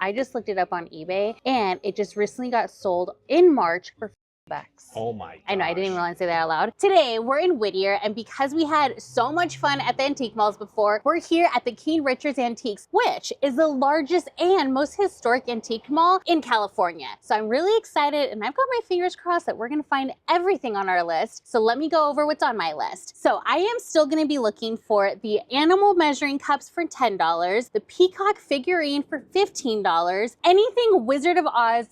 I just looked it up on eBay and it just recently got sold in March for $50. Oh my gosh. I know, I didn't even want to say that out loud. Today, we're in Whittier, and because we had so much fun at the antique malls before, we're here at the King Richard's Antiques, which is the largest and most historic antique mall in California. So I'm really excited, and I've got my fingers crossed that we're gonna find everything on our list. So let me go over what's on my list. So I am still gonna be looking for the animal measuring cups for $10, the peacock figurine for $15, anything Wizard of Oz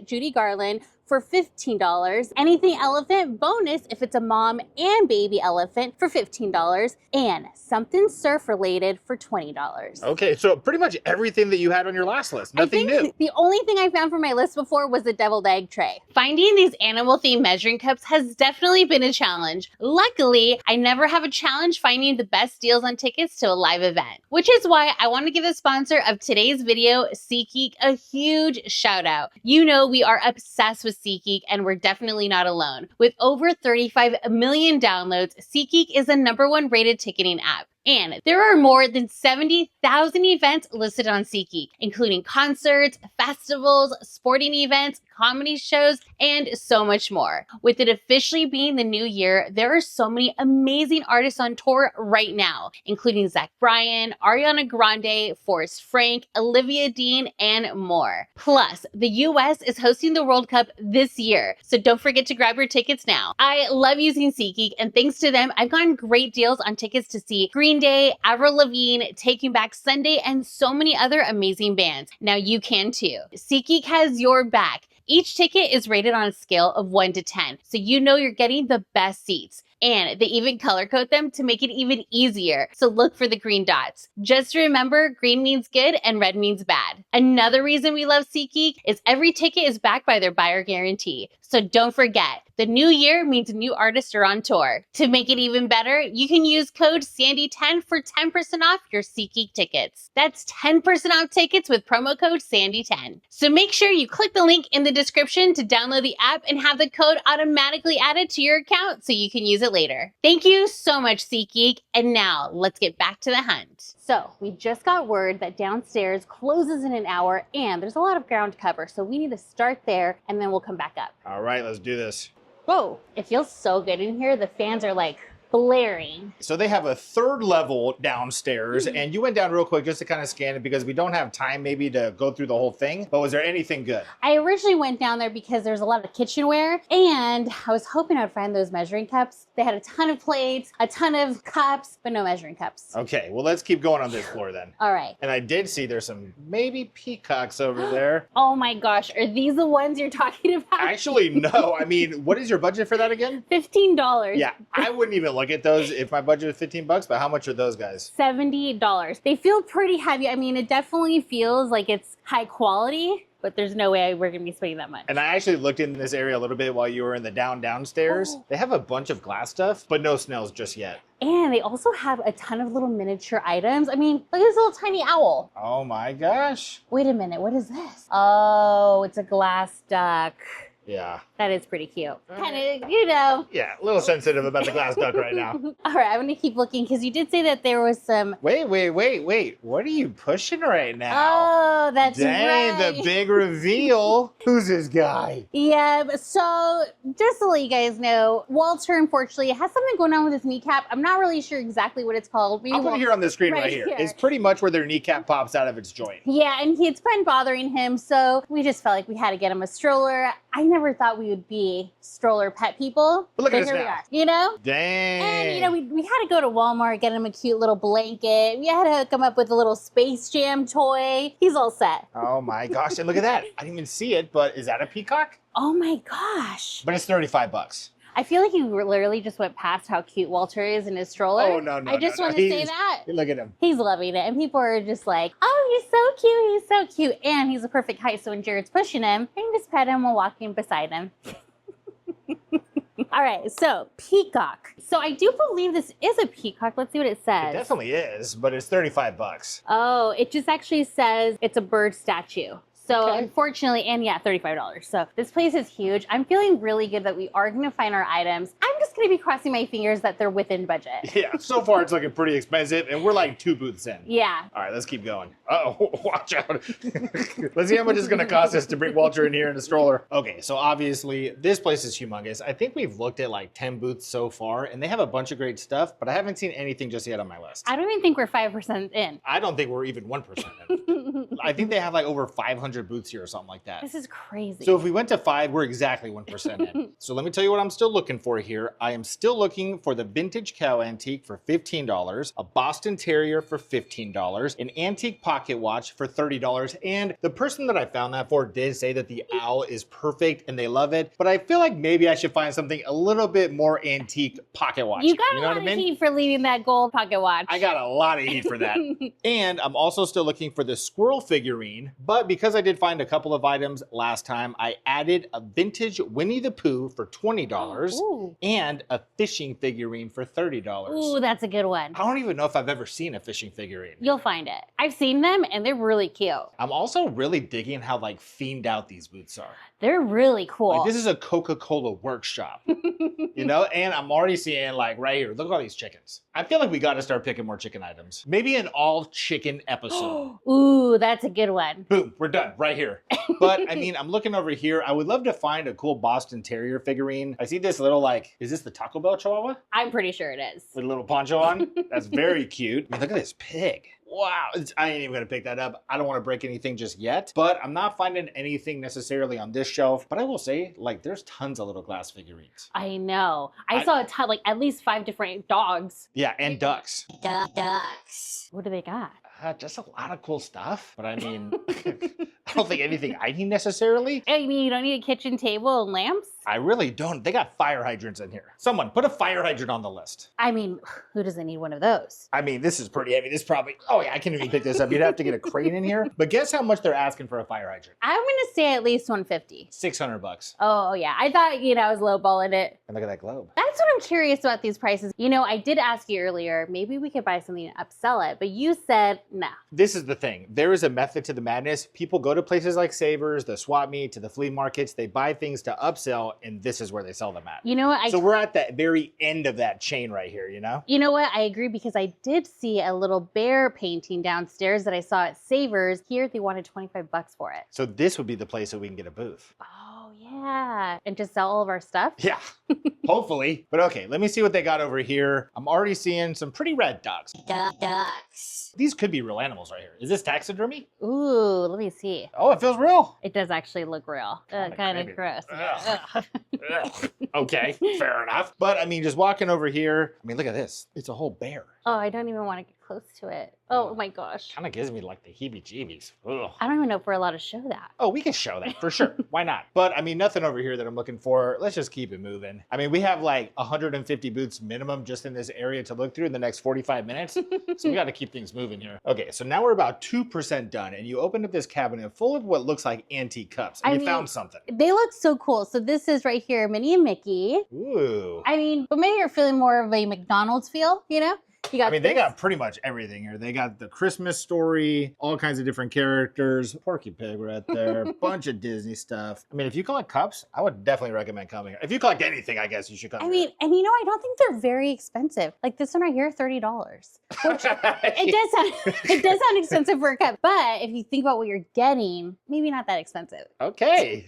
/ Judy Garland for $15, anything elephant bonus if it's a mom and baby elephant for $15, and something surf related for $20. Okay, so pretty much everything that you had on your last list, nothing new. The only thing I found for my list before was the deviled egg tray. Finding these animal themed measuring cups has definitely been a challenge. Luckily, I never have a challenge finding the best deals on tickets to a live event, which is why I want to give the sponsor of today's video, SeatGeek, a huge shout out. You know we are obsessed with SeatGeek, and we're definitely not alone. With over 35 million downloads, SeatGeek is the #1 rated ticketing app. And there are more than 70,000 events listed on SeatGeek, including concerts, festivals, sporting events, comedy shows, and so much more. With it officially being the new year, there are so many amazing artists on tour right now, including Zach Bryan, Ariana Grande, Forrest Frank, Olivia Dean, and more. Plus, the US is hosting the World Cup this year, so don't forget to grab your tickets now. I love using SeatGeek, and thanks to them, I've gotten great deals on tickets to see Green Day, Avril Lavigne, Taking Back Sunday, and so many other amazing bands. Now you can too. SeatGeek has your back. Each ticket is rated on a scale of 1 to 10, so you know you're getting the best seats. And they even color code them to make it even easier, so look for the green dots. Just remember, green means good and red means bad. Another reason we love SeatGeek is every ticket is backed by their buyer guarantee. So don't forget, the new year means new artists are on tour. To make it even better, you can use code SANDY10 for 10% off your SeatGeek tickets. That's 10% off tickets with promo code SANDY10. So make sure you click the link in the description to download the app and have the code automatically added to your account so you can use it later. Thank you so much, SeatGeek. And now let's get back to the hunt. So we just got word that downstairs closes in an hour and there's a lot of ground cover. So we need to start there and then we'll come back up. All right, let's do this. Whoa, it feels so good in here. The fans are like blaring. So they have a 3rd level downstairs, and you went down real quick just to kind of scan it because we don't have time maybe to go through the whole thing, but was there anything good? I originally went down there because there's a lot of kitchenware, and I was hoping I'd find those measuring cups. They had a ton of plates, a ton of cups, but no measuring cups. Okay, well, let's keep going on this floor then. All right. And I did see there's some maybe peacocks over there. Oh my gosh, are these the ones you're talking about? Actually, no. I mean, what is your budget for that again? $15. Yeah, I wouldn't even look at those if my budget was $15, but how much are those guys? $70. They feel pretty heavy. I mean, it definitely feels like it's high quality, but there's no way we're gonna be spending that much. And I actually looked in this area a little bit while you were in the downstairs. Oh. They have a bunch of glass stuff, but no snails just yet. And they also have a ton of little miniature items. I mean, look at this little tiny owl. Oh my gosh. Wait a minute, what is this? Oh, it's a glass duck. Yeah. That is pretty cute. Kind of, you know. Yeah, a little sensitive about the glass duck right now. All right, I'm gonna keep looking because you did say that there was some. Wait. What are you pushing right now? Oh, that's Dang, right. the big reveal. Who's this guy? Yeah, so just to let you guys know, Walter, unfortunately, has something going on with his kneecap. I'm not really sure exactly what it's called. I'll put it here on the screen right here. It's pretty much where their kneecap pops out of its joint. Yeah, and it's been bothering him, so we just felt like we had to get him a stroller. I never thought we would be stroller pet people. But look at us here now. we are, you know? Dang. And, you know, we had to go to Walmart, get him a cute little blanket. We had to come up with a little Space Jam toy. He's all set. Oh my gosh, and look at that. I didn't even see it, but is that a peacock? Oh my gosh. But it's 35 bucks. I feel like you literally just went past how cute Walter is in his stroller. Oh, no. I just want to say that. Look at him. He's loving it. And people are just like, oh, he's so cute. He's so cute. And he's a perfect height. So when Jared's pushing him, I can just pet him while walking beside him. All right, so peacock. So I do believe this is a peacock. Let's see what it says. It definitely is, but it's 35 bucks. Oh, it just actually says it's a bird statue. So unfortunately, and yeah, $35. So this place is huge. I'm feeling really good that we are gonna find our items. I'm just gonna be crossing my fingers that they're within budget. Yeah, so far it's looking pretty expensive, and we're like 2 booths in. Yeah. All right, let's keep going. Uh-oh, watch out. Let's see how much it's gonna cost us to bring Walter in here in a stroller. Okay, so obviously this place is humongous. I think we've looked at like 10 booths so far, and they have a bunch of great stuff, but I haven't seen anything just yet on my list. I don't even think we're 5% in. I don't think we're even 1% in. I think they have like over 500 booths here or something like that. This is crazy. So if we went to 5, we're exactly 1% in. So let me tell you what I'm still looking for here. I am still looking for the vintage cow antique for $15, a Boston Terrier for $15, an antique pocket watch for $30, and the person that I found that for did say that the owl is perfect and they love it, but I feel like maybe I should find something a little bit more antique pocket watch. You got a lot of heat for leaving that gold pocket watch. I got a lot of heat for that. And I'm also still looking for the squirrel figurine, but because I did find a couple of items last time, I added a vintage Winnie the Pooh for $20 Ooh. and a fishing figurine for $30. Ooh, that's a good one. I don't even know if I've ever seen a fishing figurine. You'll find it. I've seen them and they're really cute. I'm also really digging how like themed out these booths are. They're really cool. Like this is a Coca-Cola workshop, you know? And I'm already seeing like right here, look at all these chickens. I feel like we got to start picking more chicken items. Maybe an all chicken episode. Ooh, that's a good one. Boom, we're done right here. But I mean, I'm looking over here. I would love to find a cool Boston Terrier figurine. I see this little like, is this the Taco Bell Chihuahua? I'm pretty sure it is. With a little poncho on? That's very cute. I mean, look at this pig. Wow, I ain't even gonna pick that up. I don't wanna break anything just yet, but I'm not finding anything necessarily on this shelf. But I will say, like, there's tons of little glass figurines. I know. I saw a ton, like at least 5 different dogs. Yeah, and ducks. Ducks. What do they got? Just a lot of cool stuff. But I mean, I don't think anything I need necessarily. I mean, you don't need a kitchen table and lamps? I really don't. They got fire hydrants in here. Someone put a fire hydrant on the list. I mean, who doesn't need one of those? I mean, this is pretty heavy. This probably, oh yeah, I can't even pick this up. You'd have to get a crane in here. But guess how much they're asking for a fire hydrant? I'm gonna say at least 150. $600. Oh yeah, I thought, I was lowballing it. And look at that globe. That's what I'm curious about these prices. I did ask you earlier, maybe we could buy something and upsell it, but you said no. This is the thing. There is a method to the madness. People go to places like Savers, the swap meet, to the flea markets. They buy things to upsell, and this is where they sell them at. You know what? So we're at that very end of that chain right here, you know? You know what? I agree because I did see a little bear painting downstairs that I saw at Savers. Here, they wanted $25 for it. So this would be the place that we can get a booth. Oh, yeah. And just sell all of our stuff? Yeah, hopefully. But okay, let me see what they got over here. I'm already seeing some pretty rad dogs. Ducks. These could be real animals right here. Is this taxidermy? Ooh, let me see. Oh, it feels real. It does actually look real. Kind of gross. Ugh. Okay, fair enough. But I mean, just walking over here, I mean, look at this. It's a whole bear. Oh, I don't even want to get close to it. Oh my gosh. Kind of gives me like the heebie-jeebies. Ugh. I don't even know if we're allowed to show that. Oh, we can show that for sure. Why not? But I mean, nothing over here that I'm looking for. Let's just keep it moving. I mean, we have like 150 booths minimum just in this area to look through in the next 45 minutes. So we got to keep things moving here. Okay, so now we're about 2% done, and you opened up this cabinet full of what looks like antique cups, and you found something. They look so cool. So this is right here, Minnie and Mickey. Ooh. I mean, but maybe you're feeling more of a McDonald's feel, you know? They got pretty much everything here. They got the Christmas Story, all kinds of different characters, Porky Pig right there, a bunch of Disney stuff. I mean, if you collect cups, I would definitely recommend coming here. If you collect anything, I guess you should come here. I mean, and I don't think they're very expensive. Like this one right here, $30. Which it does sound expensive for a cup, but if you think about what you're getting, maybe not that expensive. Okay.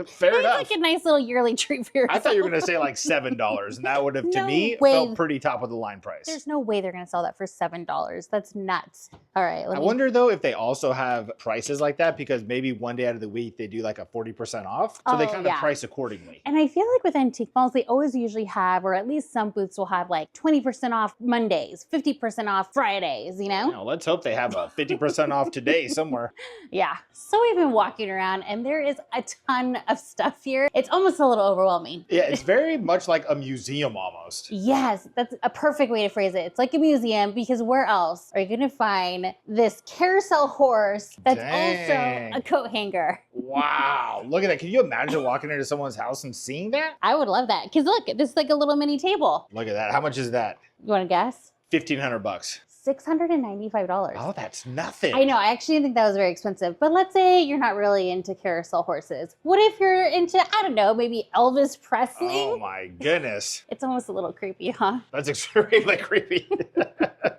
Fair enough. It's like a nice little yearly treat for yourself. I thought you were going to say like $7, and that would have, to me, felt pretty top of the line price. There's no way they're going to sell that for $7. That's nuts. All right. I wonder though if they also have prices like that, because maybe one day out of the week they do like a 40% off. So they kind of price accordingly. And I feel like with antique malls, they always usually have, or at least some booths will have like 20% off Mondays, 50% off Fridays, you know? Let's hope they have a 50% off today somewhere. Yeah. So we've been walking around and there is a ton of stuff here. It's almost a little overwhelming. Yeah, it's very much like a museum almost. Yes, that's a perfect way to phrase it. It's like a museum, because where else are you going to find this carousel horse that's also a coat hanger? Wow, look at that. Can you imagine walking into someone's house and seeing that? I would love that. Because look, this is like a little mini table. Look at that. How much is that? You want to guess? $1,500. $695. Oh, that's nothing. I know. I actually didn't think that was very expensive. But let's say you're not really into carousel horses. What if you're into, I don't know, maybe Elvis Presley? Oh my goodness. It's almost a little creepy, huh? That's extremely creepy.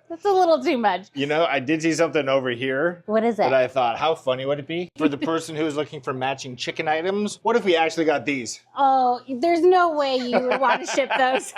That's a little too much. You know, I did see something over here. What is it? That I thought, how funny would it be for the person who is looking for matching chicken items? What if we actually got these? Oh, there's no way you would want to ship those.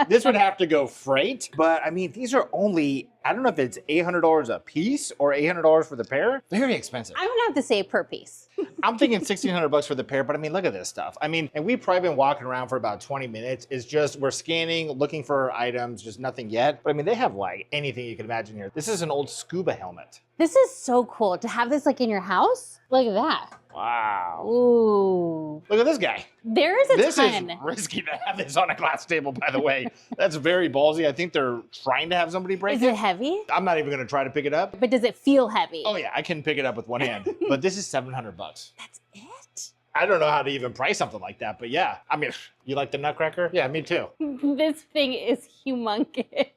This would have to go freight, but I mean, these are only, I don't know if it's $800 a piece or $800 for the pair. Very expensive. I'm gonna have to say per piece. I'm thinking $1,600 for the pair, but I mean, look at this stuff. I mean, and we've probably been walking around for about 20 minutes. It's just, we're scanning, looking for items, just nothing yet. But I mean, they have like anything you can imagine here. This is an old scuba helmet. This is so cool to have this like in your house. Look at that. Wow. Ooh. Look at this guy. There is a This ton. is risky to have this on a glass table, by the way. That's very ballsy. I think they're trying to have somebody break Is it heavy? I'm not even going to try to pick it up. But does it feel heavy? Oh yeah, I can pick it up with one hand. But this is $700. That's it? I don't know how to even price something like that, but yeah. I mean, you like the Nutcracker? Yeah, me too. This thing is humongous.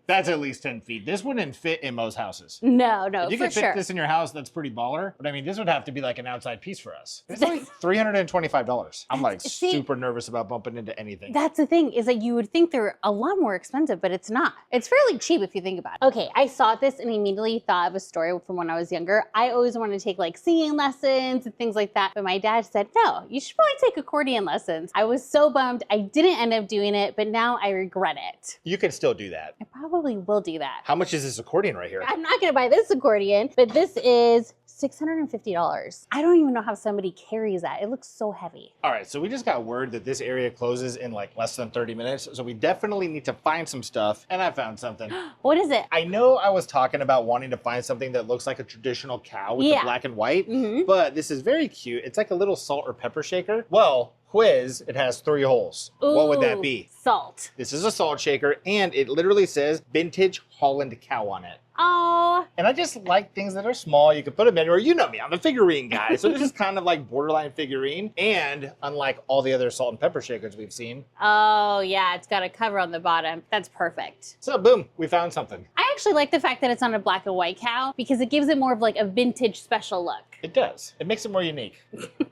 That's at least 10 feet. This wouldn't fit in most houses. No, If you for could fit sure. this in your house, that's pretty baller. But I mean, this would have to be like an outside piece for us. It's like $325. I'm like See- super nervous about bumping into anything. That's the thing, is that you would think they're a lot more expensive, but it's not. It's fairly cheap if you think about it. Okay, I saw this and immediately thought of a story from when I was younger. I always wanted to take like singing lessons and things like that, but my dad said, no, you should probably take accordion lessons. I was so bummed. I didn't end up doing it, but now I regret it. You could still do that. I probably will do that. How much is this accordion right here? I'm not gonna buy this accordion, but this is $650. I don't even know how somebody carries that. It looks so heavy. All right, so we just got word that this area closes in like less than 30 minutes. So we definitely need to find some stuff. And I found something. What is it? I know I was talking about wanting to find something that looks like a traditional cow with the black and white, but this is very cute. It's like a little salt or pepper shaker. Well, quiz, it has 3 holes. What would that be? Salt. This is a salt shaker, and it literally says vintage Holland cow on it. Oh, And I just like things that are small. You can put them anywhere. You know me, I'm a figurine guy. So this is kind of like borderline figurine. And unlike all the other salt and pepper shakers we've seen. oh yeah, it's got a cover on the bottom. That's perfect. So boom, we found something. I actually like the fact that it's on a black and white cow because it gives it more of like a vintage special look. It does. It makes it more unique.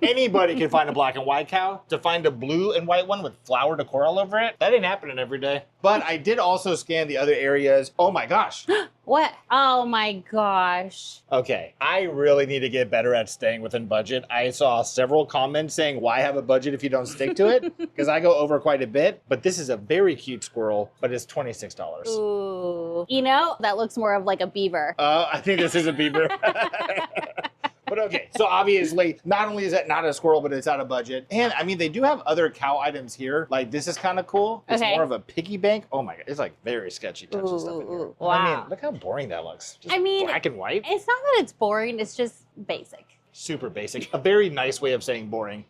Anybody can find a black and white cow. To find a blue and white one with flower decor all over it, that ain't happening every day. But I did also scan the other areas. Oh my gosh. What? Oh my gosh. Okay, I really need to get better at staying within budget. I saw several comments saying, why have a budget if you don't stick to it? Because I go over quite a bit. But this is a very cute squirrel, but it's $26. Ooh. You know, that looks more of like a beaver. I think this is a beaver. But okay, so obviously, not only is that not a squirrel, but it's out of budget. And I mean, they do have other cow items here. Like this is kind of cool. It's Okay. more of a piggy bank. Oh my God, it's like very sketchy touch and stuff in here. Ooh, I wow. mean, look how boring that looks. Just I mean, black and white. It's not that it's boring, it's just basic. Super basic. A very nice way of saying boring.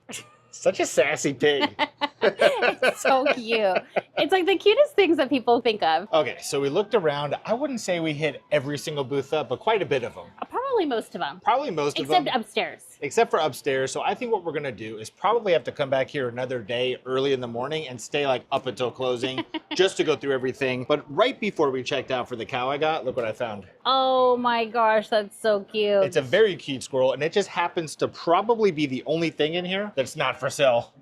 Such a sassy pig. It's so cute. It's like the cutest things that people think of. Okay, so we looked around. I wouldn't say we hit every single booth up, but quite a bit of them. Probably most of them. Probably most of them. Except upstairs. Except for upstairs. So I think what we're gonna do is probably have to come back here another day early in the morning and stay like up until closing just to go through everything. But right before we checked out for the cow I got, look what I found. Oh my gosh, that's so cute. It's a very cute squirrel, and it just happens to probably be the only thing in here that's not for sale.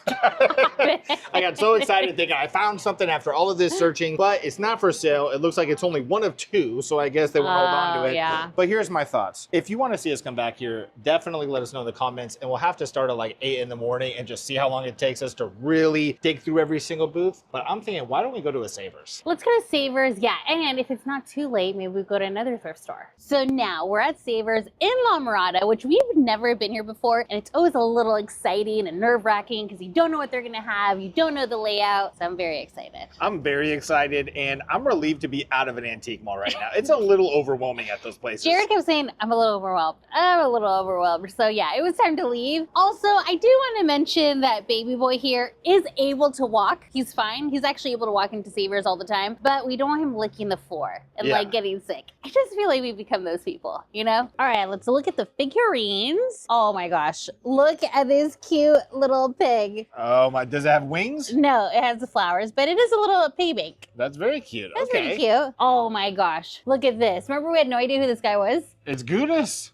I got so excited thinking I found something after all of this searching, but it's not for sale. It looks like it's only one of 2, so I guess they won't hold on to it. Yeah. But here's my thoughts. If you want to see us come back here, definitely let us know in the comments, and we'll have to start at like 8 in the morning and just see how long it takes us to really dig through every single booth. But I'm thinking, why don't we go to a Savers? Let's go to Savers, yeah. And if it's not too late, maybe we go to another thrift store. So now we're at Savers in La Mirada, which we've never been here before. And it's always a little exciting and nerve-wracking because you don't know what they're going to have. You don't know the layout. So I'm very excited. I'm very excited, and I'm relieved to be out of an antique mall right now. It's a little overwhelming at those places. Jared kept saying, I'm a little overwhelmed. I'm a little overwhelmed. So yeah, it was time to leave. Also, I do want to mention that baby boy here is able to walk. He's fine. He's actually able to walk into Savers all the time, but we don't want him licking the floor and like getting sick. I just feel like we become those people, you know? All right, let's look at the figurines. Oh my gosh, look at this cute little pig. egg. Oh my, does it have wings? No, it has the flowers, but it is a little pea bank. That's very cute. That's okay. pretty cute. Oh my gosh. Look at this. Remember we had no idea who this guy was? It's Gudis.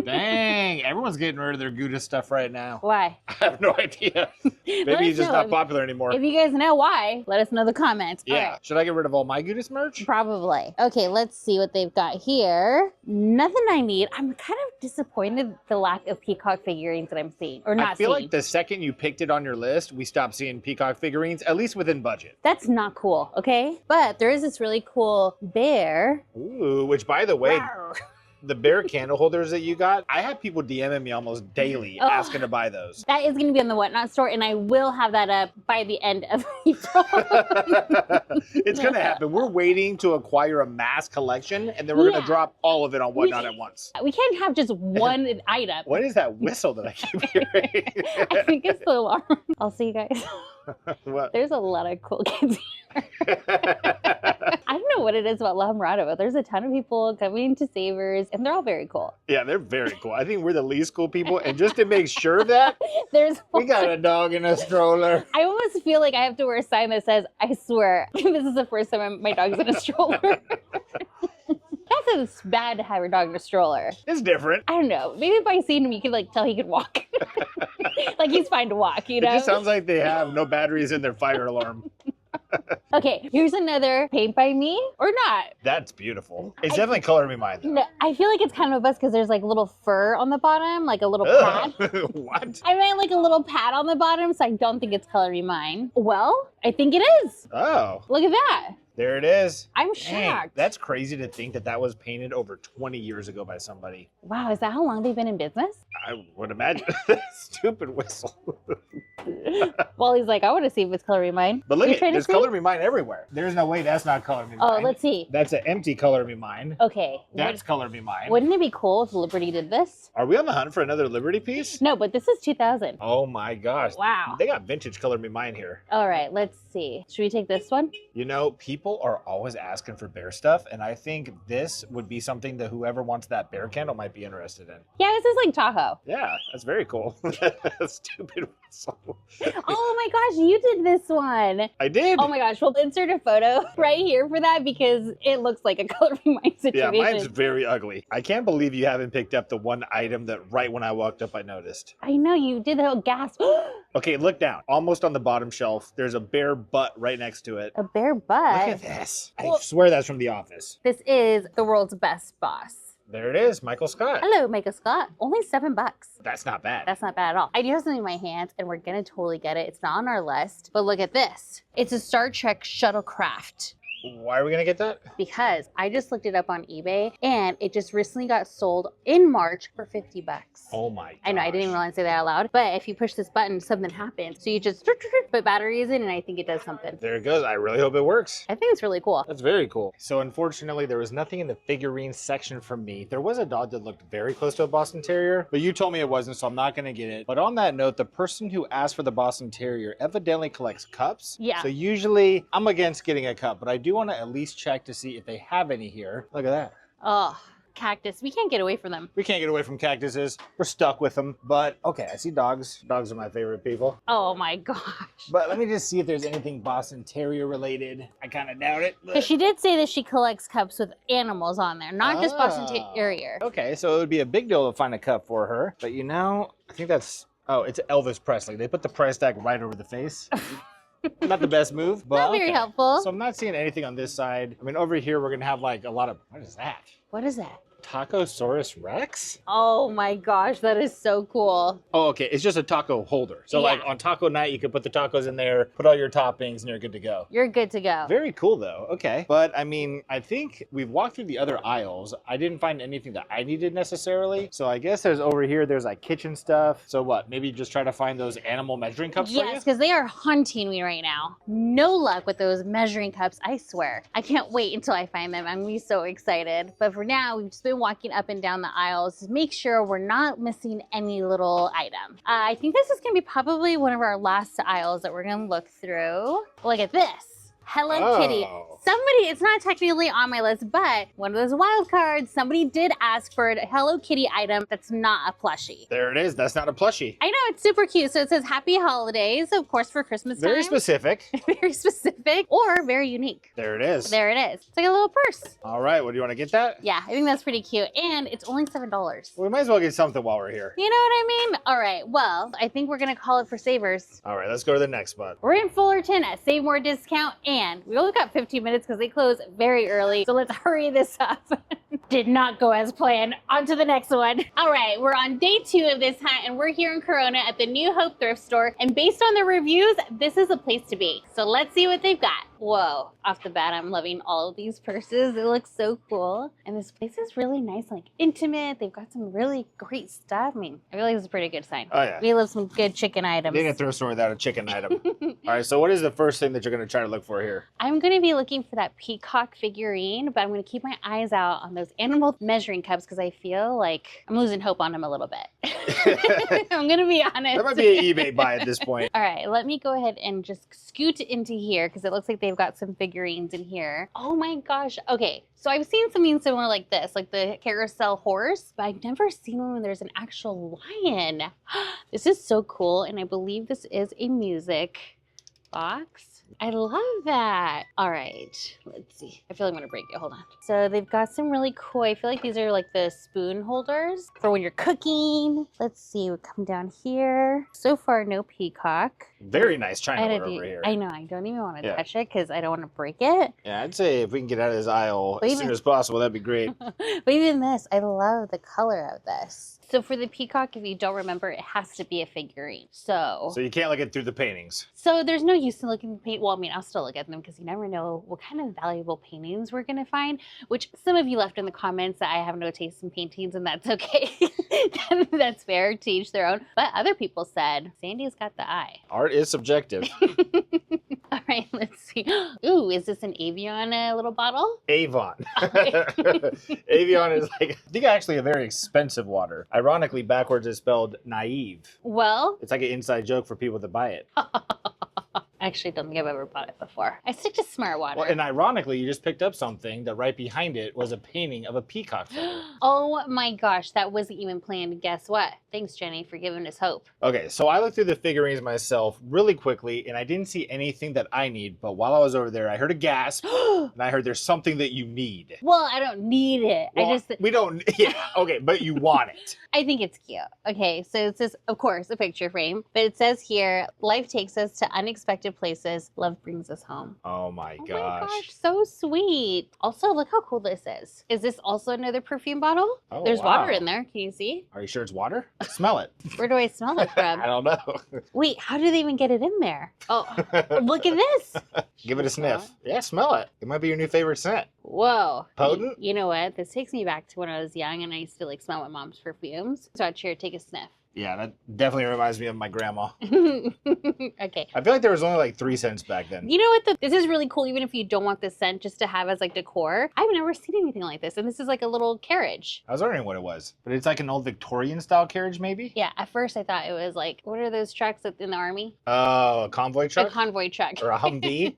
Dang, everyone's getting rid of their Gudis stuff right now. Why? I have no idea. Maybe he's just not popular anymore. If you guys know why, let us know in the comments. Yeah. Right. Should I get rid of all my Gudis merch? Probably. Okay, let's see what they've got here. Nothing I need. I'm kind of disappointed the lack of peacock figurines that I'm seeing. Or not I feel seeing. like the second you picked it on your list, we stopped seeing peacock figurines, at least within budget. That's not cool, okay? But there is this really cool bear. Ooh, which by the way, Rawr. the bear candle holders that you got, I have people DMing me almost daily asking to buy those. That is going to be on the Whatnot store, and I will have that up by the end of April. It's going to happen. We're waiting to acquire a mass collection, and then we're going to drop all of it on Whatnot at once. We can't have just one item. What is that whistle that I keep hearing? I think it's the alarm. I'll see you guys. What? There's a lot of cool kids here. I don't know what it is about La Mirada, but there's a ton of people coming to Savers, and they're all very cool. Yeah, they're very cool. I think we're the least cool people, and just to make sure of that, we got a dog in a stroller. I almost feel like I have to wear a sign that says, I swear, this is the first time my dog's in a stroller. It's bad to have your dog in a stroller. It's different. I don't know. Maybe by seeing him, you can tell he can walk. Like he's fine to walk, you know? It just sounds like they have no batteries in their fire alarm. Okay, here's another paint by me or not. That's beautiful. It's definitely Color Me Mine, though. No, I feel like it's kind of a bust because there's like little fur on the bottom, like a little pad. What? I meant like a little pad on the bottom, so I don't think it's Color Me Mine. Well, I think it is. Oh. Look at that. There it is. I'm Dang, shocked. that's crazy to think that was painted over 20 years ago by somebody. Wow, is that how long they've been in business? I would imagine. Stupid whistle. Well, he's like, I want to see if it's Color Me Mine. But look You at trying to there's see? Color Me Mine everywhere. There's no way that's not Color Me Mine. Oh, let's see. That's an empty Color Me Mine. Okay. That's Color Me Mine. Wouldn't it be cool if Liberty did this? Are we on the hunt for another Liberty piece? No, but this is 2000. Oh my gosh. Wow. They got vintage Color Me Mine here. All right, let's see. Should we take this one? You know, people are always asking for bear stuff, and I think this would be something that whoever wants that bear candle might be interested in. Yeah, this is like Tahoe. Yeah, that's very cool. Stupid whistle. Oh my gosh, you did this one. I did. Oh my gosh, we'll insert a photo right here for that because it looks like a Color Me Mine Yeah, situation. mine's very ugly. I can't believe you haven't picked up the one item that right when I walked up I noticed. I know, you did the whole gasp. Okay, look down. Almost on the bottom shelf, there's a bear butt right next to it. A bear butt. Look at this. I swear that's from The Office. This is the world's best boss. There it is, Michael Scott. Hello, Michael Scott. Only $7. That's not bad. That's not bad at all. I do have something in my hands and we're gonna totally get it. It's not on our list, but look at this. It's a Star Trek shuttlecraft. Why are we gonna get that? Because I just looked it up on eBay and it just recently got sold in March for $50. Oh my gosh. I know, I didn't even realize say that out loud, but if you push this button, something happens. So you just put batteries in and I think it does something. There it goes. I really hope it works. I think it's really cool. That's very cool. So unfortunately, there was nothing in the figurine section for me. There was a dog that looked very close to a Boston Terrier, but you told me it wasn't, so I'm not gonna get it. But on that note, the person who asked for the Boston Terrier evidently collects cups. Yeah. So usually, I'm against getting a cup, but I do wanna at least check to see if they have any here. Look at that. Oh, cactus. We can't get away from them. We can't get away from cactuses. We're stuck with them. But okay, I see dogs. Dogs are my favorite people. Oh my gosh. But let me just see if there's anything Boston Terrier related. I kind of doubt it. Because she did say that she collects cups with animals on there, not just Boston Terrier. Okay, so it would be a big deal to find a cup for her. But you know, I think that's, oh, it's Elvis Presley. They put the price tag right over the face. Not the best move, but Not very helpful. So I'm not seeing anything on this side. I mean, over here, we're gonna have like a lot of, what is that? What is that? Tacosaurus Rex? Oh my gosh, that is so cool. Oh, okay. It's just a taco holder. So like on taco night, you can put the tacos in there, put all your toppings, and you're good to go. You're good to go. Very cool though. Okay. But I mean, I think we've walked through the other aisles. I didn't find anything that I needed necessarily. So I guess there's over here, there's like kitchen stuff. So what? Maybe just try to find those animal measuring cups for you? Yes, because they are hunting me right now. No luck with those measuring cups, I swear. I can't wait until I find them. I'm gonna be so excited. But for now, we've just been walking up and down the aisles to make sure we're not missing any little item. I think this is gonna be probably one of our last aisles that we're gonna look through. Look at this. Hello Kitty. Somebody, it's not technically on my list, but one of those wild cards, somebody did ask for a Hello Kitty item that's not a plushie. There it is. That's not a plushie. I know, it's super cute. So it says Happy Holidays, of course, for Christmas time. Very specific. Very specific, or very unique. There it is. There it is. It's like a little purse. All right, well, do you want to get that? Yeah, I think that's pretty cute. And it's only $7. Well, we might as well get something while we're here. You know what I mean? All right, well, I think we're gonna call it for Savers. All right, let's go to the next spot. We're in Fullerton at Save More Discount, and we only got 15 minutes because they close very early. So let's hurry this up. Did not go as planned. On to the next one. All right, we're on day 2 of this hunt, and we're here in Corona at the New Hope thrift store. And based on the reviews, this is a place to be. So let's see what they've got. Whoa, off the bat, I'm loving all of these purses. They look so cool. And this place is really nice, like intimate. They've got some really great stuff. I mean, I feel like this is a pretty good sign. Oh, yeah. We love some good chicken items. Being a thrift store without a chicken item. All right, so what is the first thing that you're going to try to look for here? I'm going to be looking for that peacock figurine, but I'm going to keep my eyes out on those animal measuring cups because I feel like I'm losing hope on them a little bit. I'm going to be honest. That might be an eBay buy at this point. All right, let me go ahead and just scoot into here because it looks like they've got some figurines in here. Oh my gosh. Okay, so I've seen something similar like this, like the carousel horse, but I've never seen one when there's an actual lion. This is so cool, and I believe this is a music box. I love that. All right, let's see. I feel like I'm gonna break it, hold on. So they've got some really cool, I feel like these are like the spoon holders for when you're cooking. Let's see, we come down here. So far, no peacock. Very nice china over here. I know, I don't even want to touch it because I don't want to break it. Yeah, I'd say if we can get out of this aisle as soon as possible, that'd be great. But even this, I love the color of this. So for the peacock, if you don't remember, it has to be a figurine. So you can't look at through the paintings. So there's no use in looking at the paint. Well, I mean, I'll still look at them because you never know what kind of valuable paintings we're going to find, which some of you left in the comments that I have no taste in paintings, and that's okay. That's fair, to each their own. But other people said, Sandy's got the eye. Art is subjective. All right, let's see. Ooh, is this an Avion little bottle? Avon. Avion is like, I think actually a very expensive water. Ironically, backwards is spelled naive. Well, it's like an inside joke for people that buy it. I actually don't think I've ever bought it before. I stick to Smart Water. Well, and ironically, you just picked up something that right behind it was a painting of a peacock feather. Oh my gosh, that wasn't even planned. Guess what? Thanks, Jenny, for giving us hope. Okay, so I looked through the figurines myself really quickly, and I didn't see anything that I need, but while I was over there, I heard a gasp, and I heard there's something that you need. Well, I don't need it. Well, we don't, yeah, okay, but you want it. I think it's cute. Okay, so it says, of course, a picture frame, but it says here, life takes us to unexpected places, love brings us home. Oh my gosh. Oh my gosh, so sweet. Also, look how cool this is. Is this also another perfume bottle? Oh, There's wow. water in there. Can you see? Are you sure it's water? Smell it. Where do I smell it from? I don't know. Wait, how do they even get it in there? Oh, look at this. Give it a sniff. Yeah, smell it. It might be your new favorite scent. Whoa. Potent? You know what? This takes me back to when I was young and I used to like smell my mom's perfumes. So I'd here, take a sniff. Yeah, that definitely reminds me of my grandma. Okay. I feel like there was only like 3 cents back then. You know what? This is really cool, even if you don't want this scent just to have as like decor. I've never seen anything like this. And this is like a little carriage. I was wondering what it was. But it's like an old Victorian style carriage, maybe? Yeah, at first I thought it was like, what are those trucks in the army? Oh, a convoy truck? A convoy truck. Or a Humvee?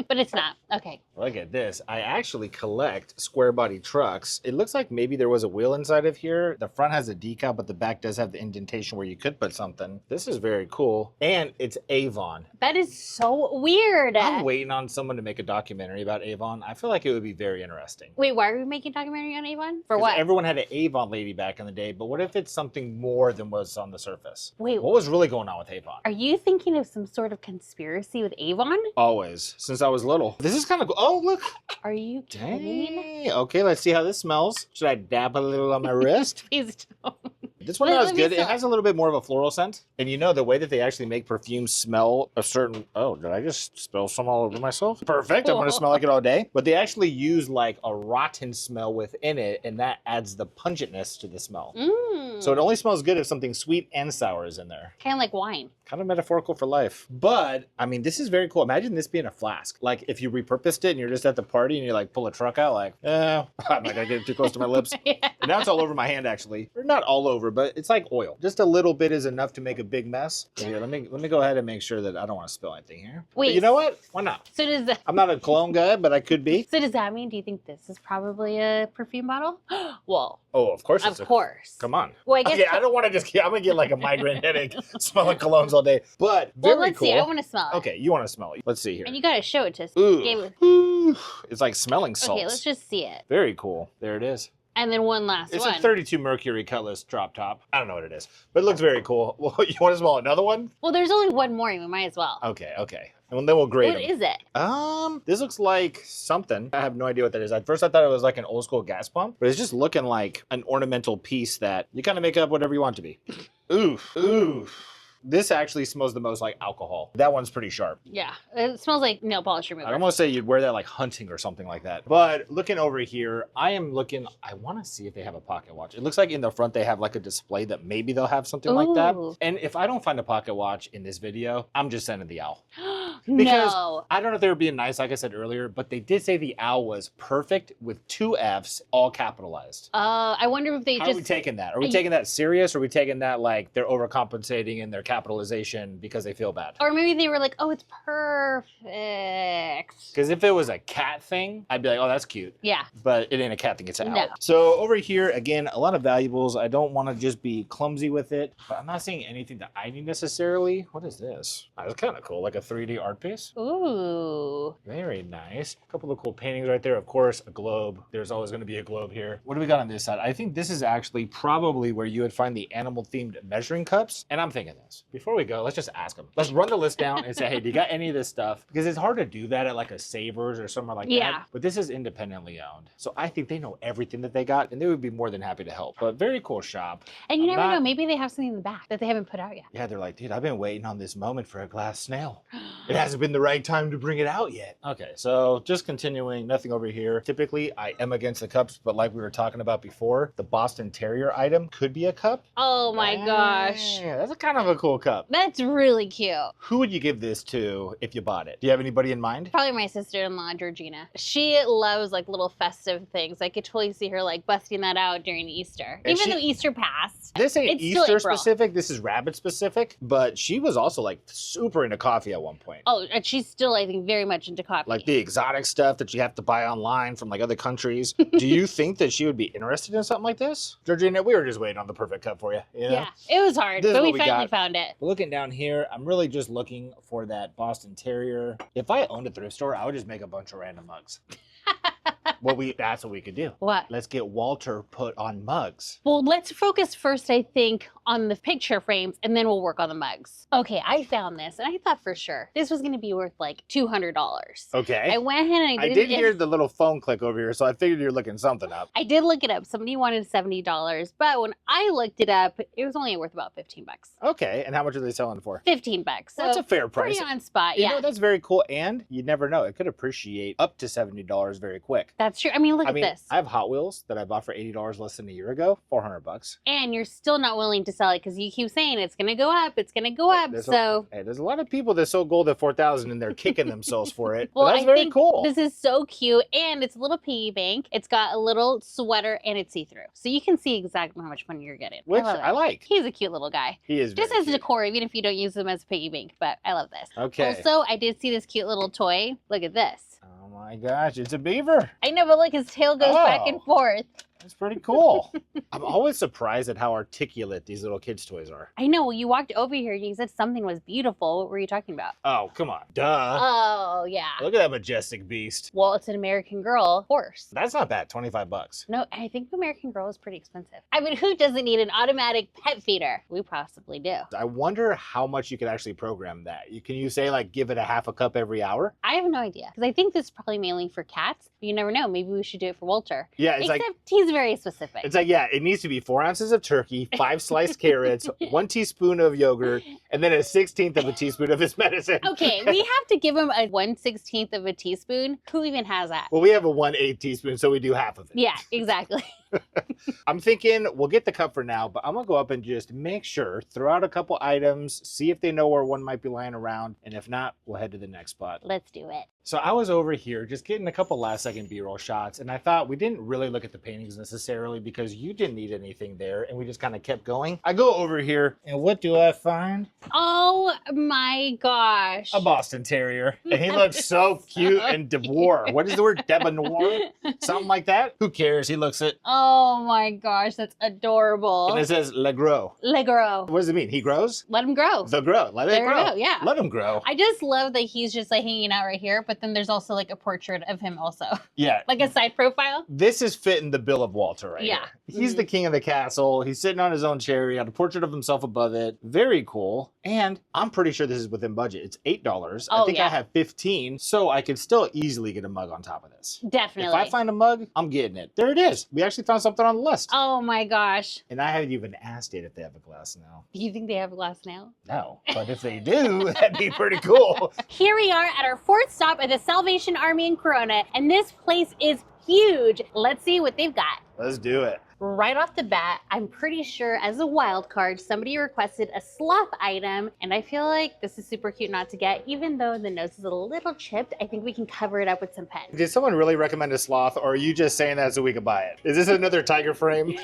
But it's not. Okay. Look at this. I actually collect square body trucks. It looks like maybe there was a wheel inside of here. The front has a decal, but the back does have the indentation where you could put something. This is very cool. And it's Avon. That is so weird. I'm waiting on someone to make a documentary about Avon. I feel like it would be very interesting. Wait, why are we making a documentary on Avon? For what? Everyone had an Avon lady back in the day, but what if it's something more than was on the surface? Wait. What was really going on with Avon? Are you thinking of some sort of conspiracy with Avon? Always, since I was little. This is kind of cool. Oh, look. Are you kidding? Dang. Okay, let's see how this smells. Should I dab a little on my wrist? Please don't. This one smells good. It has a little bit more of a floral scent. And you know, the way that they actually make perfume smell a certain... Oh, did I just spill some all over myself? Perfect. I'm going to smell like it all day. But they actually use like a rotten smell within it, and that adds the pungentness to the smell. So it only smells good if something sweet and sour is in there. Kind of like wine. Kind of metaphorical for life. But, I mean, this is very cool. Imagine this being a flask. Like, if you repurposed it and you're just at the party and you like pull a truck out, like, I'm not going to get it too close to my lips. Yeah. And now it's all over my hand, actually. Or not all over, but it's like oil. Just a little bit is enough to make a big mess. Here, let me go ahead and make sure that I don't want to spill anything here. Wait. But you know what? Why not? So does that... I'm not a cologne guy, but I could be. So does that mean, do you think this is probably a perfume bottle? Well, Oh, of course. of course. Come on. Well, I guess... Okay, I don't want to just, I'm going to get like a migraine headache smelling colognes all day. But very let's cool. see. I want to smell it. Okay, you want to smell it. Let's see here. And you got to show it to us. Ooh. Ooh. It's like smelling salts. Okay, let's just see it. Very cool. There it is. And then one last It's one. a 32 Mercury Cutlass drop top. I don't know what it is, but it looks very cool. Well, you want to smell another one? Well, there's only one more. We might as well. Okay. And then we'll grade What them. is it? This looks like something. I have no idea what that is. At first I thought it was like an old school gas pump, but it's just looking like an ornamental piece that you kind of make up whatever you want it to be. Ooh. This actually smells the most like alcohol. That one's pretty sharp. Yeah, it smells like nail polish remover. I almost say you'd wear that like hunting or something like that. But looking over here, I want to see if they have a pocket watch. It looks like in the front they have like a display that maybe they'll have something like that. And if I don't find a pocket watch in this video, I'm just sending the owl. Because no. I don't know if they were being nice, like I said earlier, but they did say the owl was perfect with 2 Fs, all capitalized. I wonder if they How are we taking that? Are we taking that serious? Or are we taking that like they're overcompensating in their capitalization because they feel bad? Or maybe they were like, oh, it's perfect. Because if it was a cat thing, I'd be like, oh, that's cute. Yeah. But it ain't a cat thing, it's an No. owl. So over here, again, a lot of valuables. I don't want to just be clumsy with it, but I'm not seeing anything that I need necessarily. What is this? Oh, that's kind of cool, like a 3D art piece. Ooh. Very nice. A couple of cool paintings right there. Of course, a globe. There's always going to be a globe here. What do we got on this side? I think this is actually probably where you would find the animal-themed measuring cups. And I'm thinking this. Before we go, let's just ask them. Let's run the list down and say, hey, do you got any of this stuff? Because it's hard to do that at like a Savers or somewhere like that. But this is independently owned. So I think they know everything that they got, and they would be more than happy to help. But very cool shop. And you never know. Maybe they have something in the back that they haven't put out yet. Yeah, they're like, dude, I've been waiting on this moment for a glass snail. It hasn't been the right time to bring it out yet. Okay, so just continuing, nothing over here. Typically, I am against the cups, but like we were talking about before, the Boston Terrier item could be a cup. Oh my gosh. Yeah, that's a kind of a cool cup. That's really cute. Who would you give this to if you bought it? Do you have anybody in mind? Probably my sister-in-law, Georgina. She loves like little festive things. I could totally see her like busting that out during Easter. And Even though Easter passed. This ain't it's still Easter April. specific, this is rabbit specific, but she was also like super into coffee at one point. Oh, and she's still, I think, very much into coffee. Like the exotic stuff that you have to buy online from like other countries. Do you think that she would be interested in something like this? Georgina, we were just waiting on the perfect cup for you. You know? Yeah, it was hard, This is but we what we finally got. found it. Looking down here, I'm really just looking for that Boston Terrier. If I owned a thrift store, I would just make a bunch of random mugs. That's what we could do. What? Let's get Walter put on mugs. Well, let's focus first, I think, on the picture frames, and then we'll work on the mugs. Okay, I found this, and I thought for sure this was going to be worth like $200. Okay. I went ahead and I did hear the little phone click over here, so I figured you're looking something up. I did look it up. Somebody wanted $70, but when I looked it up, it was only worth about 15 bucks. Okay, and how much are they selling for? 15 bucks. So that's a fair price. Pretty on spot, You yeah. know, that's very cool, and you never know. It could appreciate up to $70 very quick. That's true. I mean, look at this. I have Hot Wheels that I bought for $80 less than a year ago, $400. And you're still not willing to sell it because you keep saying it's going to go up, it's going to go up. There's There's a lot of people that sold gold at 4,000 and they're kicking themselves for it. Well, But that's I very think cool. this is so cute, and it's a little piggy bank. It's got a little sweater, and it's see-through, so you can see exactly how much money you're getting. Which love it. I like. He's a cute little guy. He is Just very as cute. decor, even if you don't use them as a piggy bank. But I love this. Okay. Also, I did see this cute little toy. Look at this. Oh my gosh, it's a beaver. I know, but look, his tail goes back and forth. That's pretty cool. I'm always surprised at how articulate these little kids' toys are. I know. Well, you walked over here and you said something was beautiful. What were you talking about? Oh, come on. Duh. Oh, yeah. Look at that majestic beast. Well, it's an American Girl horse. That's not bad, $25. No, I think American Girl is pretty expensive. I mean, who doesn't need an automatic pet feeder? We possibly do. I wonder how much you could actually program that. Can you say like give it a half a cup every hour? I have no idea because I think this is probably mainly for cats. But you never know. Maybe we should do it for Walter. Yeah, it's Except like he's very specific. it's like, yeah, it needs to be 4 ounces of turkey, 5 sliced carrots, 1 teaspoon of yogurt, and then a 1/16 of a teaspoon of his medicine. Okay, we have to give him a 1/16 of a teaspoon. Who even has that? Well, we have a 1/8 teaspoon, so we do half of it. Yeah, exactly. I'm thinking we'll get the cup for now, but I'm gonna go up and just make sure, throw out a couple items, see if they know where one might be lying around, and if not, we'll head to the next spot. Let's do it. So I was over here just getting a couple last second B-roll shots, and I thought we didn't really look at the paintings necessarily because you didn't need anything there, and we just kind of kept going. I go over here, and what do I find? Oh my gosh. A Boston Terrier, and he looks so cute and debonair. What is the word? Debonair? Something like that? Who cares? He looks it. Oh my gosh, that's adorable. And it says Le Gros. Le Gros. What does it mean? He grows? Let him grow. The grow. Let it There we grow. go, yeah. Let him grow. I just love that he's just like hanging out right here, but then there's also like a portrait of him also. Yeah. Like a side profile. This is fitting the bill of Walter right Yeah. here. He's the king of the castle. He's sitting on his own chariot, a portrait of himself above it. Very cool. And I'm pretty sure this is within budget. It's $8. I Oh, think yeah. I have 15, so I could still easily get a mug on top of this. Definitely. If I find a mug, I'm getting it. There it is. We actually found something on the list. Oh my gosh. And I haven't even asked it if they have a glass now. Do you think they have a glass now? No, but if they do, that'd be pretty cool. Here we are at our fourth stop at the Salvation Army in Corona, and this place is huge. Let's see what they've got. Let's do it. Right off the bat, I'm pretty sure as a wild card, somebody requested a sloth item, and I feel like this is super cute not to get, even though the nose is a little chipped. I think we can cover it up with some pen. Did someone really recommend a sloth, or are you just saying that so we could buy it? Is this another tiger frame?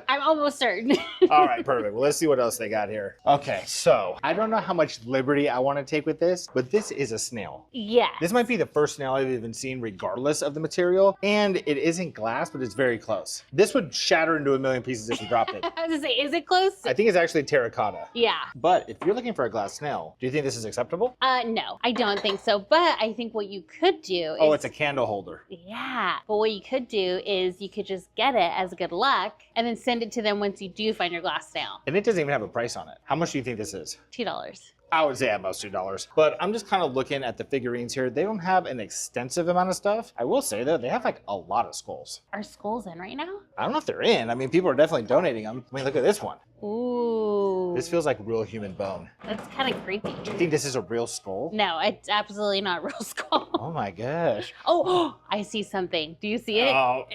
I'm almost certain. All right, perfect. Well, let's see what else they got here. Okay, so I don't know how much liberty I want to take with this, but this is a snail. Yeah. This might be the first snail I've even seen regardless of the material, and it isn't glass, but it's very close. This would shatter into a million pieces if you dropped it. I was gonna say, is it close? I think it's actually terracotta. Yeah. But if you're looking for a glass snail, do you think this is acceptable? No, I don't think so. But I think what you could do is... Oh, it's a candle holder. Yeah. But what you could do is you could just get it as good luck and then send it to them once you do find your glass snail. And it doesn't even have a price on it. How much do you think this is? $2. I would say at most $2. But I'm just kind of looking at the figurines here. They don't have an extensive amount of stuff. I will say though, they have like a lot of skulls. Are skulls in right now? I don't know if they're in. I mean, people are definitely donating them. I mean, look at this one. Ooh. This feels like real human bone. That's kind of creepy. Do you think this is a real skull? No, it's absolutely not real skull. Oh my gosh. Oh, I see something. Do you see it? Oh.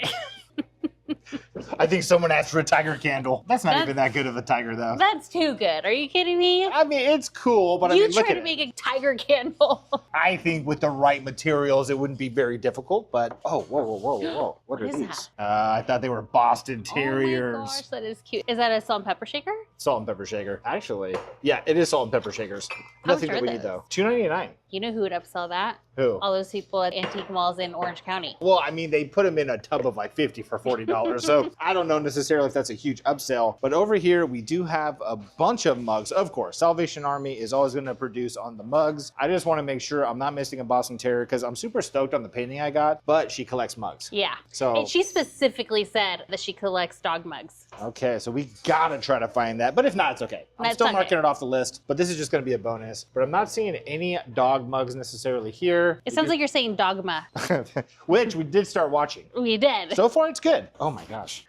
I think someone asked for a tiger candle. That's not even that good of a tiger though. That's too good. Are you kidding me? I mean, it's cool, but I You mean, look try at to it. make a tiger candle. I think with the right materials, it wouldn't be very difficult, but oh, whoa, whoa, whoa, whoa. What are is these? I thought they were Boston Terriers. Oh my gosh, that is cute. Is that a salt and pepper shaker? Salt and pepper shaker. Actually, yeah, it is salt and pepper shakers. How Nothing much that are we need those? though. $2.99. You know who would upsell that? Who? All those people at antique malls in Orange County. Well, I mean, they put them in a tub of like 50 for $40. So I don't know necessarily if that's a huge upsell. But over here, we do have a bunch of mugs. Of course, Salvation Army is always going to produce on the mugs. I just want to make sure I'm not missing a Boston Terrier because I'm super stoked on the painting I got, but she collects mugs. Yeah. So, And she specifically said that she collects dog mugs. okay, so we gotta try to find that. But if not, it's okay. I'm That's still okay. marking it off the list, but this is just gonna be a bonus. But I'm not seeing any dog mugs necessarily here. It sounds like you're saying dogma. Which we did start watching. We did. So far, it's good. Oh my gosh.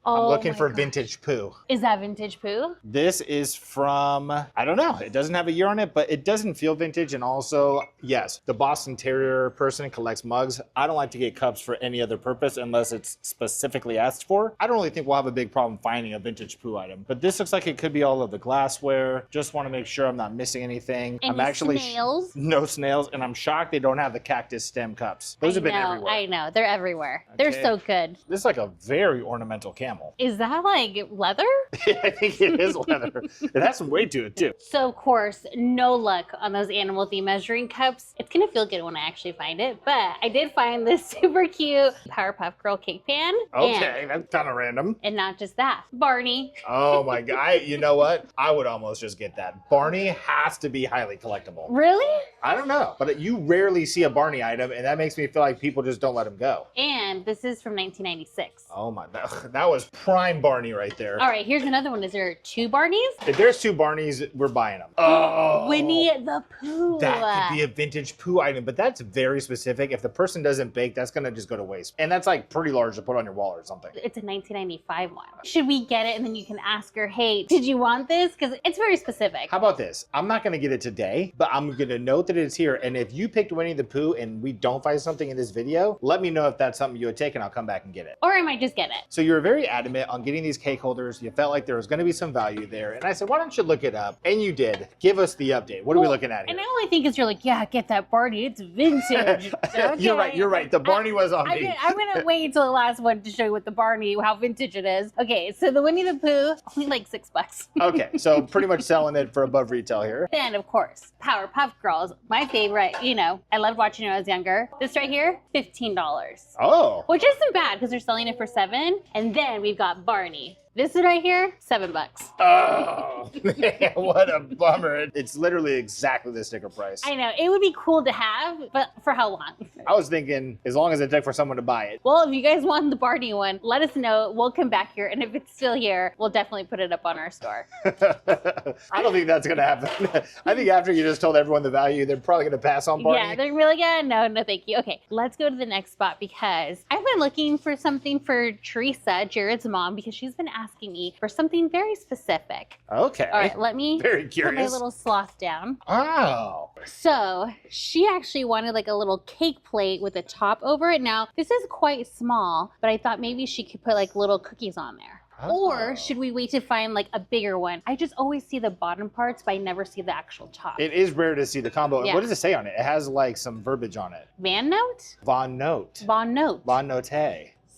I'm Oh looking my for gosh. vintage poo. Is that vintage poo? This is from, I don't know. It doesn't have a year on it, but it doesn't feel vintage. And also, yes, the Boston Terrier person collects mugs. I don't like to get cups for any other purpose unless it's specifically asked for. I don't really think we'll have a big problem finding a vintage poo item. But this looks like it could be all of the glassware. Just want to make sure I'm not missing anything. Any I'm actually snails? no snails, and I'm shocked they don't have the cactus stem cups. Those have been everywhere. I know. They're everywhere. They're Okay. so good. This is like a very ornamental camel. Is that like leather? I think it is leather. It has some weight to it too. So of course, no luck on those animal theme measuring cups. It's gonna feel good when I actually find it, but I did find this super cute Powerpuff Girl cake pan. Okay, that's kind of random. And not just that, Barney. Oh my god, you know what? I would almost just get that. Barney has to be highly collectible. Really? I don't know, but you rarely see a Barney item, and that makes me feel like people just don't let him go. And this is from 1996. Oh my, that was was prime Barney right there. All right, here's another one. Is there 2 Barneys? If there's 2 Barneys, we're buying them. Oh, Winnie the Pooh. that could be a vintage Pooh item, but that's very specific. If the person doesn't bake, that's gonna just go to waste. And that's like pretty large to put on your wall or something. It's a 1995 one. Should we get it and then you can ask her, hey, did you want this? Because it's very specific. How about this? I'm not gonna get it today, but I'm gonna note that it's here. And if you picked Winnie the Pooh and we don't find something in this video, let me know if that's something you would take and I'll come back and get it. Or I might just get it. So you were very adamant on getting these cake holders. You felt like there was gonna be some value there. And I said, why don't you look it up? And you did. Give us the update. What are we looking at here? And I only think you're like, yeah, get that Barney. It's vintage. Okay. You're right. The Barney was on me. I'm gonna wait until the last one to show you what the Barney, how vintage it is. Okay, so the Winnie the Pooh, only like $6. Okay, so pretty much selling it for above retail here. Then, of course, Powerpuff Girls, my favorite. You know, I loved watching it when I was younger. This right here, $15. Oh. Which isn't bad because they're selling it for $7. And then we've got Barney. This one right here, $7. Oh, man, what a bummer. It's literally exactly the sticker price. I know, it would be cool to have, but for how long? I was thinking as long as it took for someone to buy it. Well, if you guys want the Barney one, let us know. We'll come back here. And if it's still here, we'll definitely put it up on our store. I don't think that's going to happen. I think after you just told everyone the value, they're probably going to pass on Barney. Yeah, they're gonna be like, yeah, no, thank you. Okay, let's go to the next spot because I've been looking for something for Teresa, Jared's mom, because she's been asking me for something very specific. Okay. All right, let me Very put curious. my little sloth down. Oh. So she actually wanted like a little cake plate with a top over it. Now, this is quite small, but I thought maybe she could put like little cookies on there. Oh. Or should we wait to find like a bigger one? I just always see the bottom parts, but I never see the actual top. It is rare to see the combo. Yeah. What does it say on it? It has like some verbiage on it. Van note? Von Note. Von note. Von Note.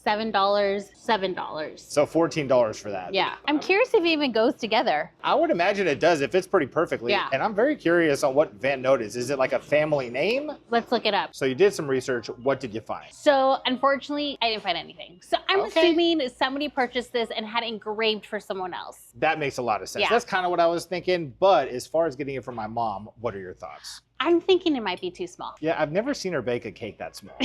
$7, $7. So $14 for that. Yeah. I'm curious if it even goes together. I would imagine it does. It fits pretty perfectly. Yeah. And I'm very curious on what Van Note is. Is it like a family name? Let's look it up. So you did some research. What did you find? So unfortunately, I didn't find anything. So I'm Okay. assuming somebody purchased this and had it engraved for someone else. That makes a lot of sense. Yeah. That's kind of what I was thinking. But as far as getting it from my mom, what are your thoughts? I'm thinking it might be too small. Yeah, I've never seen her bake a cake that small.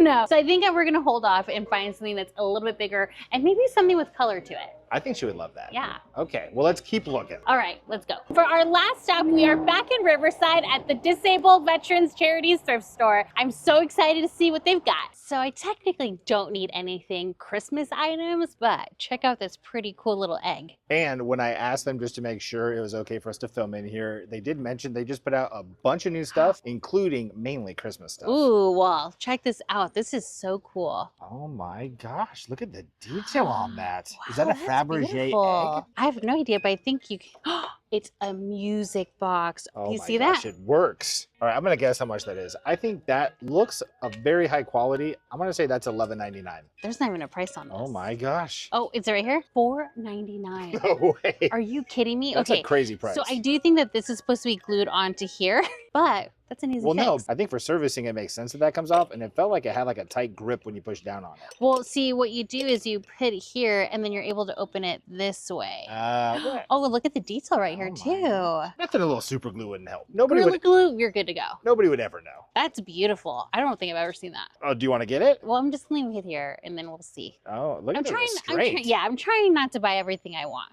No. So I think that we're going to hold off and find something that's a little bit bigger and maybe something with color to it. I think she would love that. Yeah. Okay, well, let's keep looking. All right, let's go. For our last stop, we are back in Riverside at the Disabled Veterans Charities Thrift Store. I'm so excited to see what they've got. So I technically don't need anything Christmas items, but check out this pretty cool little egg. And when I asked them just to make sure it was okay for us to film in here, they did mention they just put out a bunch of new stuff, including mainly Christmas stuff. Ooh, well, check this out. This is so cool. Oh my gosh, look at the detail on that. Is Wow, that a that's Fabergé beautiful. egg? I have no idea, but I think you can. It's a music box. Oh Do you my see gosh, that? it works. All right, I'm gonna guess how much that is. I think that looks of very high quality. I'm gonna say that's $11.99. There's not even a price on this. Oh my gosh. Oh, it's right here? $4.99. No way. Are you kidding me? That's okay. a crazy price. So I do think that this is supposed to be glued onto here, but that's an easy Well, no, fix. I think for servicing it makes sense that comes off, and it felt like it had like a tight grip when you push down on it. Well, see, what you do is you put it here, and then you're able to open it this way. What? Oh, look at the detail right here, Oh too. my. Nothing a little super glue wouldn't help. Nobody Gorilla would. glue, you're good to go. Nobody would ever know. That's beautiful. I don't think I've ever seen that. Oh, do you want to get it? Well, I'm just leaving it here, and then we'll see. Oh, look at the I'm restraint. I'm trying not to buy everything I want.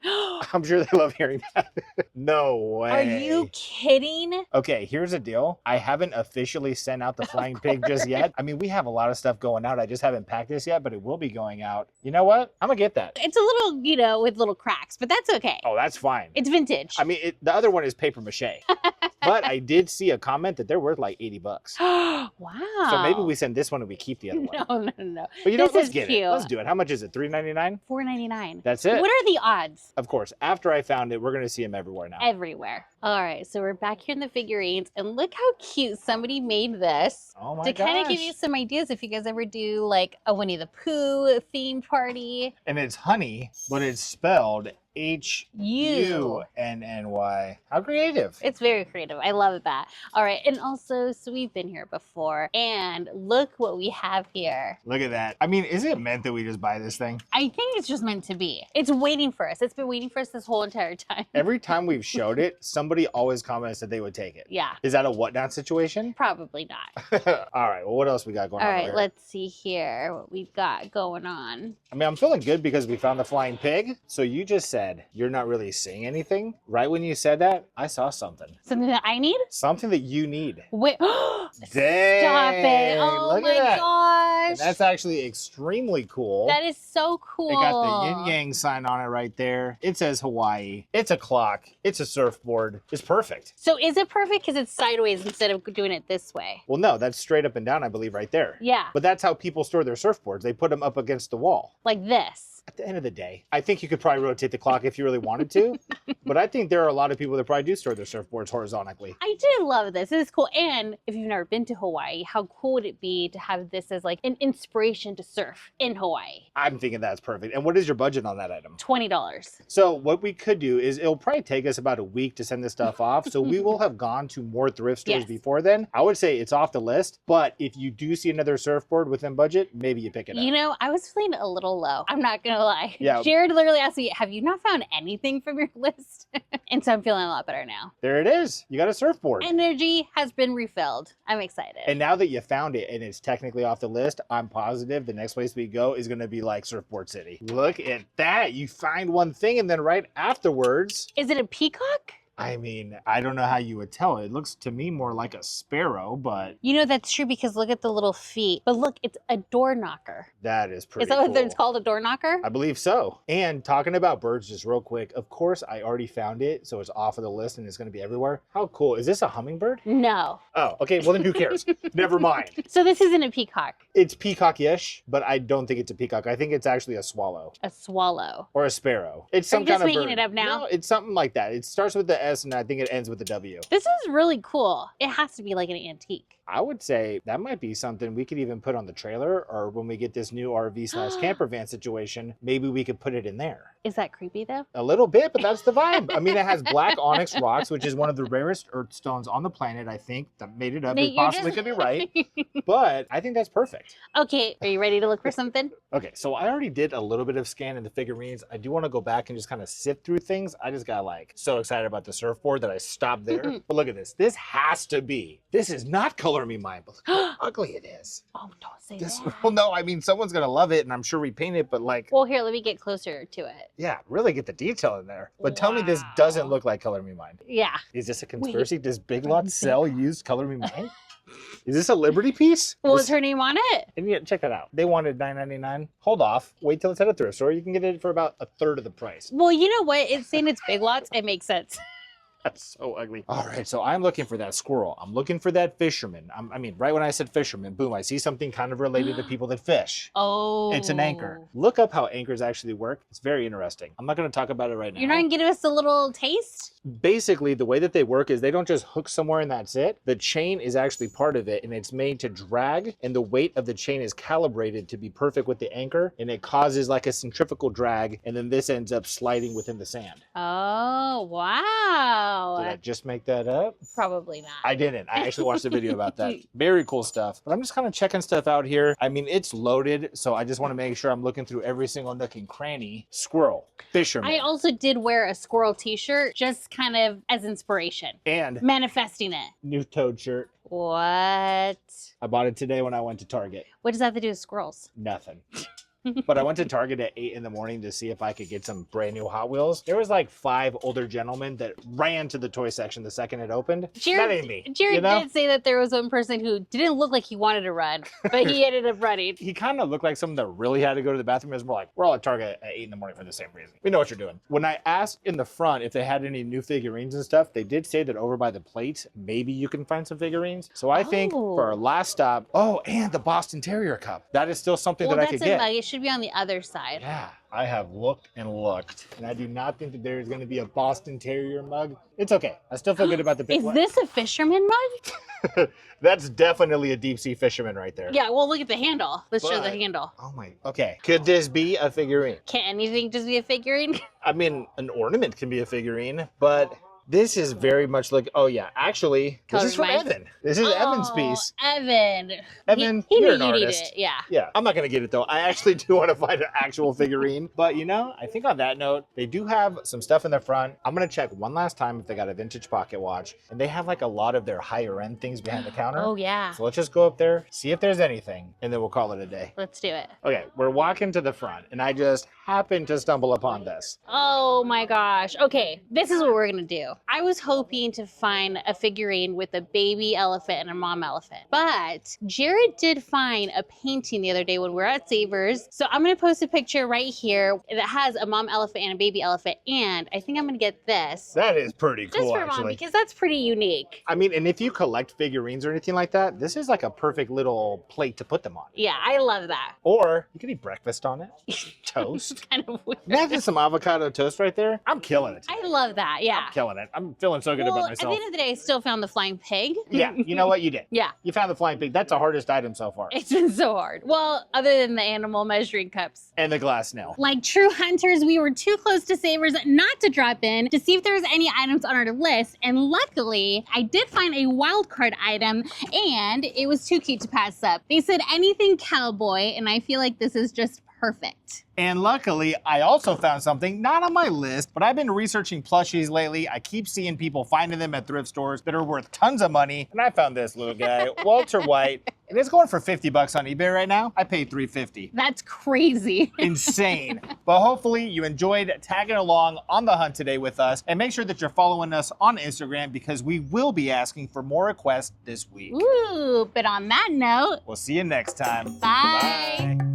I'm sure they love hearing that. No way. Are you kidding? Okay, here's the deal. I haven't officially sent out the flying pig just yet. I mean, we have a lot of stuff going out. I just haven't packed this yet, but it will be going out. You know what? I'm gonna get that. It's a little, with little cracks, but that's okay. Oh, that's fine. It's vintage. I mean, the other one is paper mache. But I did see a comment that they're worth like $80. Wow. So maybe we send this one and we keep the other one. No. But you know, This let's is get cute. it. Let's do it. How much is it? $3.99? $4.99. That's it. What are the odds? Of course. After I found it, we're gonna see them everywhere now. Everywhere. All right, so we're back here in the figurines, and look how cute somebody made this. Oh my to kind of give gosh. you some ideas if you guys ever do like a Winnie the Pooh theme party. And it's honey, but it's spelled Hunny. How creative. It's very creative. I love that. All right. And also, so we've been here before, and look what we have here. Look at that. I mean, is it meant that we just buy this thing? I think it's just meant to be. It's waiting for us. It's been waiting for us this whole entire time. Every time we've showed it, somebody always comments that they would take it. Yeah. Is that a what not situation? Probably not. All right. Well, what else we got going on? All right. Here? Let's see here what we've got going on. I mean, I'm feeling good because we found the flying pig. So you just said you're not really seeing anything. Right when you said that, I saw something. Something that I need? Something that you need. Wait. Dang. Stop it. Oh Look my at that. gosh. And that's actually extremely cool. That is so cool. It got the yin yang sign on it right there. It says Hawaii. It's a clock. It's a surfboard. It's perfect. So is it perfect because it's sideways instead of doing it this way? Well, no, that's straight up and down, I believe, right there. Yeah. But that's how people store their surfboards. They put them up against the wall. Like this. At the end of the day, I think you could probably rotate the clock if you really wanted to. But I think there are a lot of people that probably do store their surfboards horizontally. I do love this. This is cool. And if you've never been to Hawaii, how cool would it be to have this as like an inspiration to surf in Hawaii? I'm thinking that's perfect. And what is your budget on that item? $20. So what we could do is it'll probably take us about a week to send this stuff off. So we will have gone to more thrift stores Yes. before then. I would say it's off the list. But if you do see another surfboard within budget, maybe you pick it up. You know, I was feeling a little low. I'm not going to lie. Yeah. Jared literally asked me, have you not found anything from your list? And so I'm feeling a lot better now. There it is. You got a surfboard. Energy has been refilled. I'm excited. And now that you found it and it's technically off the list, I'm positive the next place we go is going to be like Surfboard City. Look at that. You find one thing and then right afterwards. Is it a peacock? I mean, I don't know how you would tell. It looks to me more like a sparrow, but You know, that's true because look at the little feet. But look, it's a door knocker. that is pretty Is that cool. what it's called, a door knocker? I believe so. And talking about birds just real quick, of course, I already found it, so it's off of the list and it's going to be everywhere. How cool. Is this a hummingbird? No. Oh, okay. Well, then who cares? Never mind. So this isn't a peacock, It's peacock-ish, but I don't think it's a peacock. I think it's actually a swallow. a swallow. Or a sparrow. It's Are some you just kind of making bird. it up now? No, it's something like that. It starts with the S and I think it ends with the W. This is really cool. It has to be like an antique. I would say that might be something we could even put on the trailer, or when we get this new RV/camper van situation, maybe we could put it in there. Is that creepy though? A little bit, but that's the vibe. I mean, it has black onyx rocks, which is one of the rarest earth stones on the planet, I think. That made it up. Nate, It you're possibly just- could be right, but I think that's perfect. Okay, are you ready to look for something? Okay, so I already did a little bit of scanning the figurines. I do want to go back and just kind of sift through things. I just got like so excited about the surfboard that I stopped there. But look at this. This has to be. This is not Color Me Mine, but look how ugly it is. Oh, don't say This, that. well, no, I mean, someone's going to love it and I'm sure we paint it, but like, Well, here, let me get closer to it. yeah, really get the detail in there. But tell me this doesn't look like Color Me Mine. Yeah. Is this a conspiracy? Does Big Lots sell used Color Me Mine? Is this a Liberty piece? What was This- her name on it? And yeah, check that out. They wanted $9.99. Hold off. Wait till it's at a thrift store. You can get it for about a third of the price. Well, you know what? It's saying it's Big Lots. It makes sense. That's so ugly. All right, so I'm looking for that squirrel. I'm looking for that fisherman. I mean, right when I said fisherman, boom, I see something kind of related to people that fish. Oh. It's an anchor. Look up how anchors actually work. It's very interesting. I'm not going to talk about it right now. You're not going to give us a little taste? Basically, the way that they work is they don't just hook somewhere and that's it. The chain is actually part of it and it's made to drag, and the weight of the chain is calibrated to be perfect with the anchor, and it causes like a centrifugal drag, and then this ends up sliding within the sand. Oh, wow. Did I just make that up? Probably not. I didn't. I actually watched a video about that. Very cool stuff. But I'm just kind of checking stuff out here. I mean, it's loaded, so I just want to make sure I'm looking through every single nook and cranny. Squirrel, fisherman, I also did wear a squirrel t-shirt just kind of as inspiration. and Manifesting it. new toad shirt. What? I bought it today when I went to Target. What does that have to do with squirrels? Nothing. But I went to Target at 8 in the morning to see if I could get some brand new Hot Wheels. There was like 5 older gentlemen that ran to the toy section the second it opened. That ain't me. Jared you know? did say that there was one person who didn't look like he wanted to run, but he ended up running. He kind of looked like someone that really had to go to the bathroom. It was more like, we're all at Target at 8 in the morning for the same reason. We know what you're doing. When I asked in the front if they had any new figurines and stuff, they did say that over by the plate, maybe you can find some figurines. So I think for our last stop, oh, and the Boston Terrier Cup. That is still something Well, that I that's could a get. nice should be on the other side. Yeah, I have looked and looked, and I do not think that there's going to be a Boston Terrier mug. It's okay. I still feel good about the Is this a fisherman mug? That's definitely a deep sea fisherman right there. Yeah, well, look at the handle. Let's show the handle. Oh my, okay. Could this be a figurine? Can anything just be a figurine? I mean, an ornament can be a figurine, but this is very much like, oh yeah, actually, this is from Evan. This is Evan's piece. Evan. Evan, he you're knew an you needed artist. it. Yeah. Yeah, I'm not gonna get it though. I actually do want to find an actual figurine. But you know, I think on that note, they do have some stuff in the front. I'm gonna check one last time if they got a vintage pocket watch. And they have like a lot of their higher end things behind the counter. Oh yeah. So let's just go up there, see if there's anything, and then we'll call it a day. Let's do it. Okay, we're walking to the front, and I just happened to stumble upon this. Oh my gosh. Okay, this is what we're gonna do. I was hoping to find a figurine with a baby elephant and a mom elephant, but Jerid did find a painting the other day when we were at Savers. So I'm gonna post a picture right here that has a mom elephant and a baby elephant, and I think I'm gonna get this. That is pretty cool, just for mom, actually. because that's pretty unique. I mean, and if you collect figurines or anything like that, this is like a perfect little plate to put them on. Yeah, I love that. Or you could eat breakfast on it. Toast. Kind of weird. Imagine some avocado toast right there. I'm killing it. I love that. Yeah. I'm killing it. I'm feeling so good about Well, at myself. the end of the day, I still found the flying pig. Yeah, you know what? You did. Yeah. You found the flying pig. That's the hardest item so far. It's been so hard. Well, other than the animal measuring cups. And the glass snail. Like true hunters, we were too close to Savers not to drop in to see if there was any items on our list. And luckily, I did find a wild card item, and it was too cute to pass up. They said anything cowboy, and I feel like this is just perfect. And luckily, I also found something not on my list, but I've been researching plushies lately. I keep seeing people finding them at thrift stores that are worth tons of money. And I found this little guy, Walter White, and it's going for 50 bucks on eBay right now. I paid $3.50. That's crazy. Insane. But hopefully you enjoyed tagging along on the hunt today with us. And make sure that you're following us on Instagram because we will be asking for more requests this week. Ooh, but on that note, We'll see you next time. bye.